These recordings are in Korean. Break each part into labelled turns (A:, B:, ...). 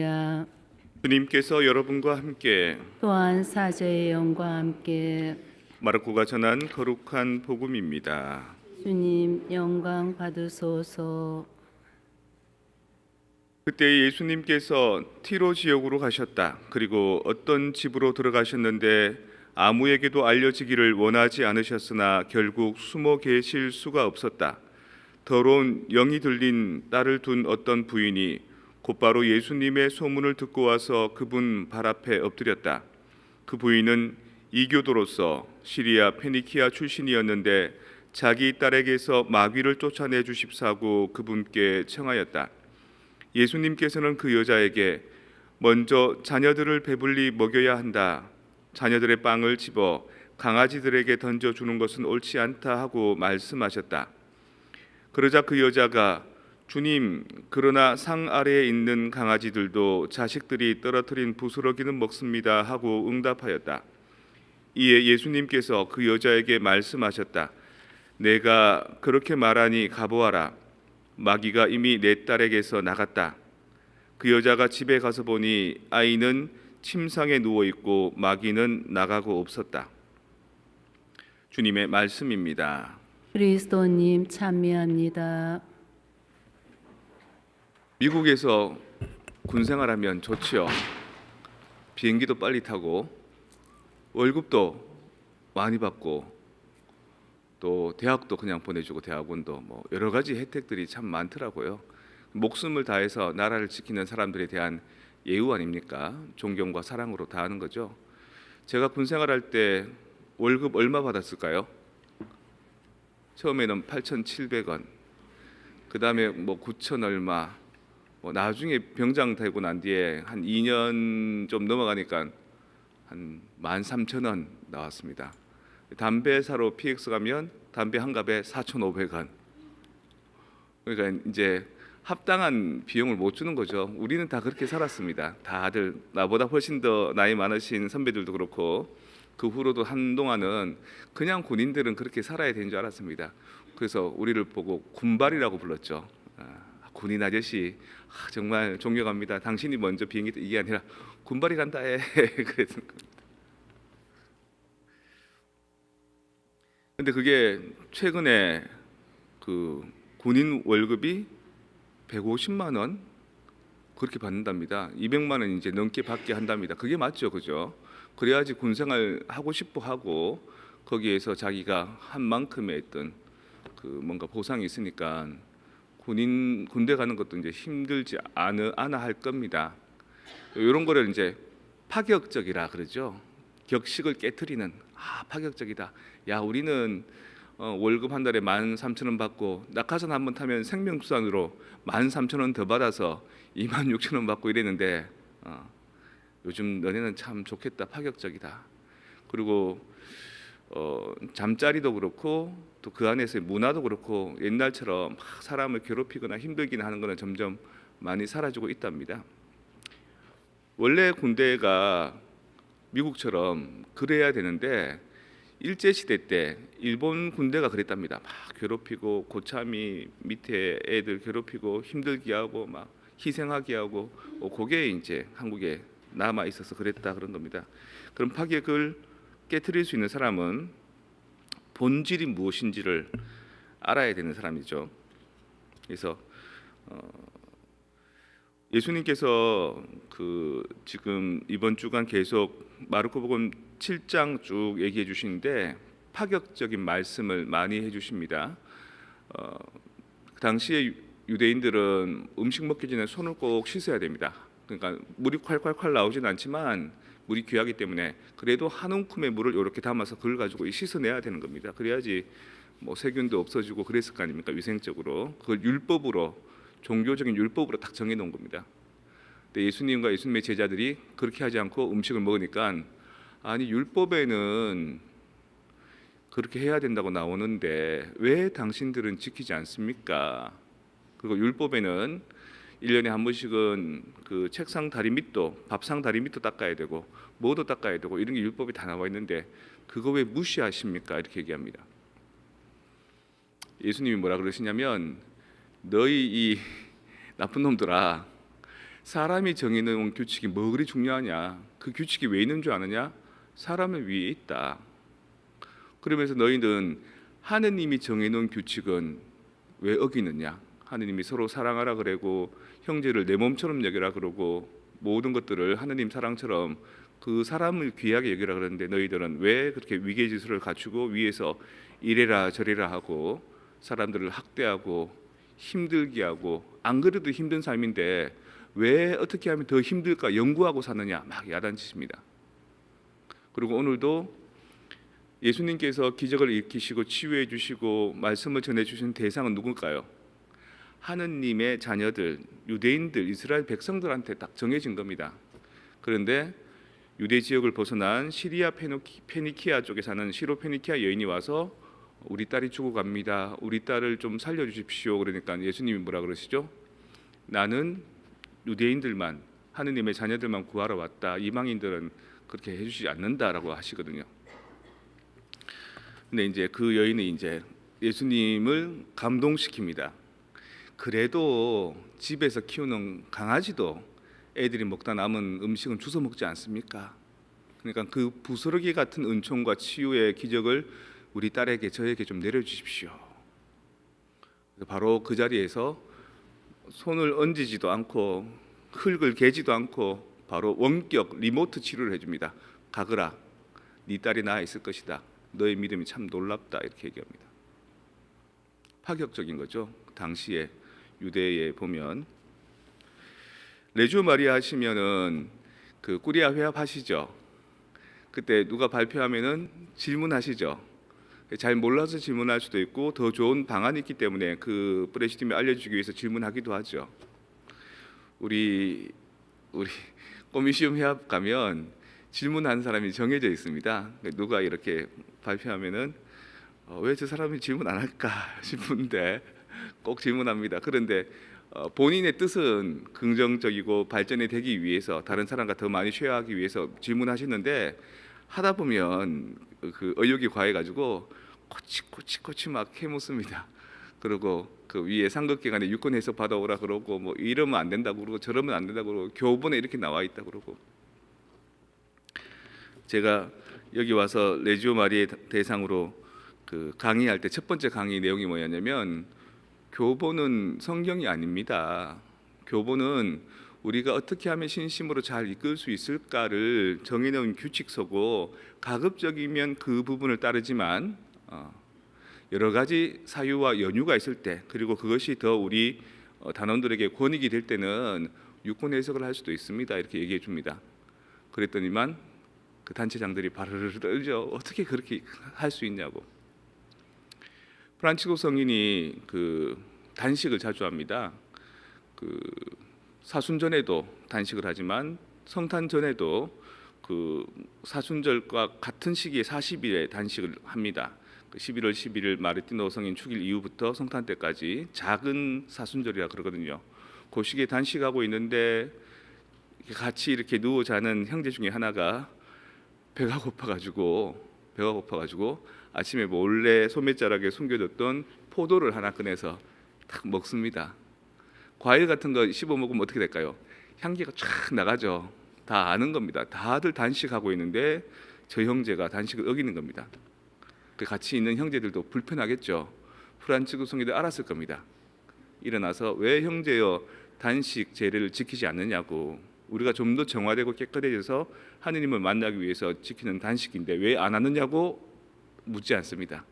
A: 야,
B: 주님께서 여러분과 함께
A: 또한 사제의 영과 함께
B: 마르코가 전한 거룩한 복음입니다.
A: 주님 영광 받으소서.
B: 그때 예수님께서 티로 지역으로 가셨다. 그리고 어떤 집으로 들어가셨는데 아무에게도 알려지기를 원하지 않으셨으나 결국 숨어 계실 수가 없었다. 더러운 영이 들린 딸을 둔 어떤 부인이 곧바로 예수님의 소문을 듣고 와서 그분 발 앞에 엎드렸다. 그 부인은 이교도로서 시리아 페니키아 출신이었는데 자기 딸에게서 마귀를 쫓아내 주십사고 그분께 청하였다. 예수님께서는 그 여자에게 먼저 자녀들을 배불리 먹여야 한다. 자녀들의 빵을 집어 강아지들에게 던져주는 것은 옳지 않다 하고 말씀하셨다. 그러자 그 여자가 주님, 그러나 상 아래에 있는 강아지들도 자식들이 떨어뜨린 부스러기는 먹습니다 하고 응답하였다. 이에 예수님께서 그 여자에게 말씀하셨다. 내가 그렇게 말하니 가보아라. 마귀가 이미 내 딸에게서 나갔다. 그 여자가 집에 가서 보니 아이는 침상에 누워 있고 마귀는 나가고 없었다. 주님의 말씀입니다.
A: 그리스도님 찬미합니다.
B: 미국에서 군 생활하면 좋지요. 비행기도 빨리 타고 월급도 많이 받고 또 대학도 그냥 보내주고 대학원도 뭐 여러 가지 혜택들이 참 많더라고요. 목숨을 다해서 나라를 지키는 사람들에 대한 예우 아닙니까? 존경과 사랑으로 다하는 거죠. 제가 군 생활할 때 월급 얼마 받았을까요? 처음에는 8,700원, 그 다음에 뭐 9천 얼마, 나중에 병장 되고 난 뒤에 한 2년 좀 넘어가니까 한 13,000원 나왔습니다. 담배 사러 PX 가면 담배 한 갑에 4,500원. 그러니까 이제 합당한 비용을 못 주는 거죠. 우리는 다 그렇게 살았습니다. 다들 나보다 훨씬 더 나이 많으신 선배들도 그렇고 그 후로도 한동안은 그냥 군인들은 그렇게 살아야 되는 줄 알았습니다. 그래서 우리를 보고 군발이라고 불렀죠. 군인 아저씨 정말 존경합니다. 당신이 먼저 비행기 이게 아니라 군발이 간다 해. 그랬던 겁니다. 근데 그게 최근에 그 군인 월급이 150만 원 그렇게 받는답니다. 200만 원 이제 넘게 받게 한답니다. 그게 맞죠, 그죠? 그래야지 군생활 하고 싶어 하고 거기에서 자기가 한 만큼의 어떤 그 뭔가 보상이 있으니까 군대 가는 것도 이제 힘들지 않아 할 겁니다. 이런 거를 이제 파격적이라 그러죠. 격식을 깨트리는 파격적이다. 야, 우리는 월급 한 달에 13,000원 받고 낙하산 한 번 타면 생명수단으로 13,000원 더 받아서 26,000원 받고 이랬는데 요즘 너네는 참 좋겠다. 파격적이다. 그리고 잠자리도 그렇고 또 그 안에서의 문화도 그렇고 옛날처럼 막 사람을 괴롭히거나 힘들게 하는 거는 점점 많이 사라지고 있답니다. 원래 군대가 미국처럼 그래야 되는데 일제 시대 때 일본 군대가 그랬답니다. 막 괴롭히고 고참이 밑에 애들 괴롭히고 힘들게 하고 막 희생하게 하고 그게 이제 한국에 남아 있어서 그랬다 그런 겁니다. 그럼 파격을 깨트릴 수 있는 사람은 본질이 무엇인지를 알아야 되는 사람이죠. 그래서 예수님께서 그 지금 이번 주간 계속 마르코복음 7장 쭉 얘기해 주시는데 파격적인 말씀을 많이 해 주십니다. 그 당시에 유대인들은 음식 먹기 전에 손을 꼭 씻어야 됩니다. 그러니까 물이 콸콸콸 나오진 않지만 물이 귀하기 때문에 그래도 한 움큼의 물을 이렇게 담아서 그걸 가지고 씻어내야 되는 겁니다. 그래야지 뭐 세균도 없어지고 그랬을 거 아닙니까? 위생적으로 그걸 율법으로 종교적인 율법으로 딱 정해 놓은 겁니다. 근데 예수님과 예수님의 제자들이 그렇게 하지 않고 음식을 먹으니까 아니 율법에는 그렇게 해야 된다고 나오는데 왜 당신들은 지키지 않습니까? 그리고 율법에는 1년에 한 번씩은 그 책상 다리 밑도 밥상 다리 밑도 닦아야 되고 뭐도 닦아야 되고 이런 게 율법에 다 나와 있는데 그거 왜 무시하십니까? 이렇게 얘기합니다. 예수님이 뭐라 그러시냐면 너희 이 나쁜 놈들아 사람이 정해놓은 규칙이 뭐 그리 중요하냐? 그 규칙이 왜 있는 줄 아느냐? 사람은 위에 있다. 그러면서 너희는 하느님이 정해놓은 규칙은 왜 어기느냐? 하느님이 서로 사랑하라 그러고 형제를 내 몸처럼 여기라 그러고 모든 것들을 하느님 사랑처럼 그 사람을 귀하게 여기라 그러는데 너희들은 왜 그렇게 위계질서를 갖추고 위에서 이래라 저래라 하고 사람들을 학대하고 힘들게 하고 안 그래도 힘든 삶인데 왜 어떻게 하면 더 힘들까 연구하고 사느냐 막 야단치십니다. 그리고 오늘도 예수님께서 기적을 일으키시고 치유해 주시고 말씀을 전해 주신 대상은 누굴까요? 하느님의 자녀들, 유대인들, 이스라엘 백성들한테 딱 정해진 겁니다. 그런데 유대 지역을 벗어난 시리아 페니키아 쪽에 사는 시로페니키아 여인이 와서 우리 딸이 죽어갑니다. 우리 딸을 좀 살려주십시오. 그러니까 예수님이 뭐라 그러시죠? 나는 유대인들만 하느님의 자녀들만 구하러 왔다. 이방인들은 그렇게 해주지 않는다라고 하시거든요. 근데 이제 그 여인이 이제 예수님을 감동시킵니다. 그래도 집에서 키우는 강아지도 애들이 먹다 남은 음식은 주워 먹지 않습니까? 그러니까 그 부스러기 같은 은총과 치유의 기적을 우리 딸에게 저에게 좀 내려주십시오. 바로 그 자리에서 손을 얹지도 않고 흙을 개지도 않고 바로 원격 리모트 치료를 해줍니다. 가거라, 네 딸이 나아 있을 것이다. 너의 믿음이 참 놀랍다 이렇게 얘기합니다. 파격적인 거죠. 당시에 유대에 보면 레주 마리아 하시면은 그 꾸리아 회합 하시죠. 그때 누가 발표하면은 질문하시죠. 잘 몰라서 질문할 수도 있고 더 좋은 방안이 있기 때문에 그 프레시팀이 알려주기 위해서 질문하기도 하죠. 우리 꼬미시움 회합 가면 질문하는 사람이 정해져 있습니다. 누가 이렇게 발표하면은 왜 저 사람이 질문 안 할까 싶은데 꼭 질문합니다. 그런데 본인의 뜻은 긍정적이고 발전이 되기 위해서 다른 사람과 더 많이 쉐어하기 위해서 질문하시는데 하다 보면 그 의욕이 과해가지고 코치 막 해묻습니다. 그리고 그 위에 상급기관에 유권 해석 받아오라 그러고 뭐 이러면 안 된다고 그러고 저러면 안 된다고 그러고 교본에 이렇게 나와 있다 그러고 제가 여기 와서 레지오 마리의 대상으로 그 강의할 때 첫 번째 강의 내용이 뭐였냐면 교본은 성경이 아닙니다. 교본은 우리가 어떻게 하면 신심으로 잘 이끌 수 있을까를 정해놓은 규칙서고 가급적이면 그 부분을 따르지만 여러 가지 사유와 연유가 있을 때 그리고 그것이 더 우리 단원들에게 권익이 될 때는 유권 해석을 할 수도 있습니다. 이렇게 얘기해 줍니다. 그랬더니만 그 단체장들이 바르르 떨죠. 어떻게 그렇게 할 수 있냐고. 프란치스코 성인이 그 단식을 자주 합니다. 그 사순 전에도 단식을 하지만 성탄 전에도 그 사순절과 같은 시기에 40일의 단식을 합니다. 11월 11일 마르티노 성인 축일 이후부터 성탄 때까지 작은 사순절이라 그러거든요. 그 시기에 단식하고 있는데 같이 이렇게 누워 자는 형제 중에 하나가 배가 고파가지고 아침에 몰래 소매자락에 숨겨뒀던 포도를 하나 꺼내서 딱 먹습니다. 과일 같은 거 씹어 먹으면 어떻게 될까요? 향기가 쫙 나가죠. 다 아는 겁니다. 다들 단식하고 있는데 저 형제가 단식을 어기는 겁니다. 그 같이 있는 형제들도 불편하겠죠. 프란치스코 성인도 알았을 겁니다. 일어나서 왜 형제여 단식 제례를 지키지 않느냐고. 우리가 좀 더 정화되고 깨끗해져서 하느님을 만나기 위해서 지키는 단식인데 왜 안 하느냐고 묻지 않습니다.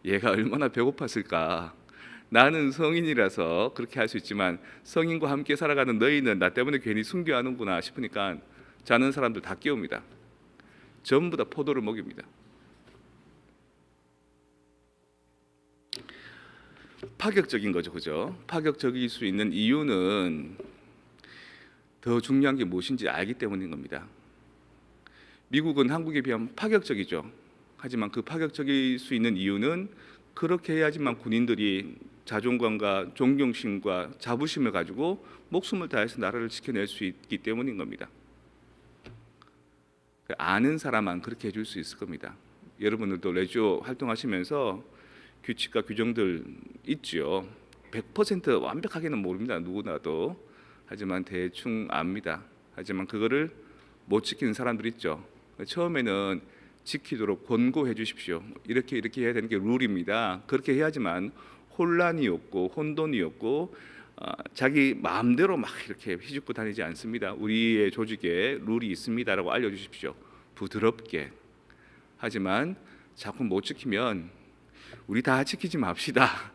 B: 얘가 얼마나 배고팠을까. 나는 성인이라서 그렇게 할 수 있지만 성인과 함께 살아가는 너희는 나 때문에 괜히 순교하는구나 싶으니까 자는 사람들 다 깨웁니다. 전부 다 포도를 먹입니다. 파격적인 거죠, 그죠? 파격적일 수 있는 이유는 더 중요한 게 무엇인지 알기 때문인 겁니다. 미국은 한국에 비하면 파격적이죠. 하지만 그 파격적일 수 있는 이유는 그렇게 해야지만 군인들이 자존감과 존경심과 자부심을 가지고 목숨을 다해서 나라를 지켜낼 수 있기 때문인 겁니다. 아는 사람만 그렇게 해줄 수 있을 겁니다. 여러분들도 레지오 활동하시면서 규칙과 규정들 있죠. 100% 완벽하게는 모릅니다. 누구나도 하지만 대충 압니다. 하지만 그거를 못 지키는 사람들 있죠. 처음에는 지키도록 권고해 주십시오. 이렇게 해야 되는 게 룰입니다. 그렇게 해야지만 혼란이 없고 혼돈이 없고 자기 마음대로 막 이렇게 휘젓고 다니지 않습니다. 우리의 조직에 룰이 있습니다라고 알려주십시오. 부드럽게. 하지만 자꾸 못 지키면 우리 다 지키지 맙시다.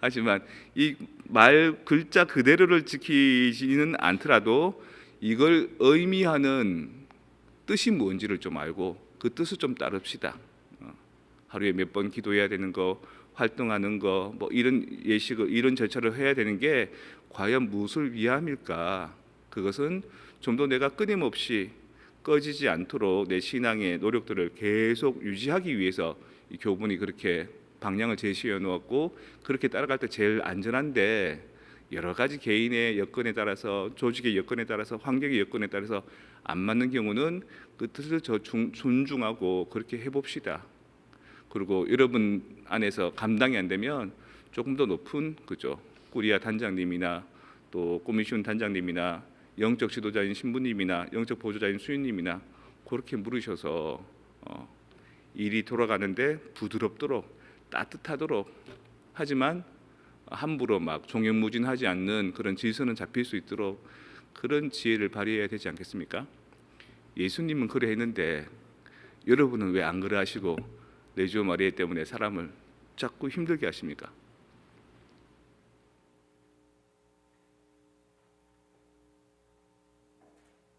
B: 하지만 이 말 글자 그대로를 지키지는 않더라도 이걸 의미하는 뜻이 뭔지를 좀 알고 그 뜻을 좀 따릅시다. 하루에 몇 번 기도해야 되는 거, 활동하는 거, 뭐 이런 예식을 이런 절차를 해야 되는 게 과연 무엇을 위함일까? 그것은 좀 더 내가 끊임없이 꺼지지 않도록 내 신앙의 노력들을 계속 유지하기 위해서 이 교분이 그렇게 방향을 제시해 놓았고 그렇게 따라갈 때 제일 안전한데 여러 가지 개인의 여건에 따라서 조직의 여건에 따라서 환경의 여건에 따라서 안 맞는 경우는 그 뜻을 존중하고 그렇게 해봅시다. 그리고 여러분 안에서 감당이 안 되면 조금 더 높은 그죠 꾸리아 단장님이나 또 꼬미시온 단장님이나 영적 지도자인 신부님이나 영적 보조자인 수인님이나 그렇게 물으셔서 일이 돌아가는데 부드럽도록 따뜻하도록 하지만 함부로 막 종횡무진하지 않는 그런 질서는 잡힐 수 있도록 그런 지혜를 발휘해야 되지 않겠습니까? 예수님은 그래 했는데 여러분은 왜 안 그래 하시고 레지오 마리아 때문에 사람을 자꾸 힘들게 하십니까?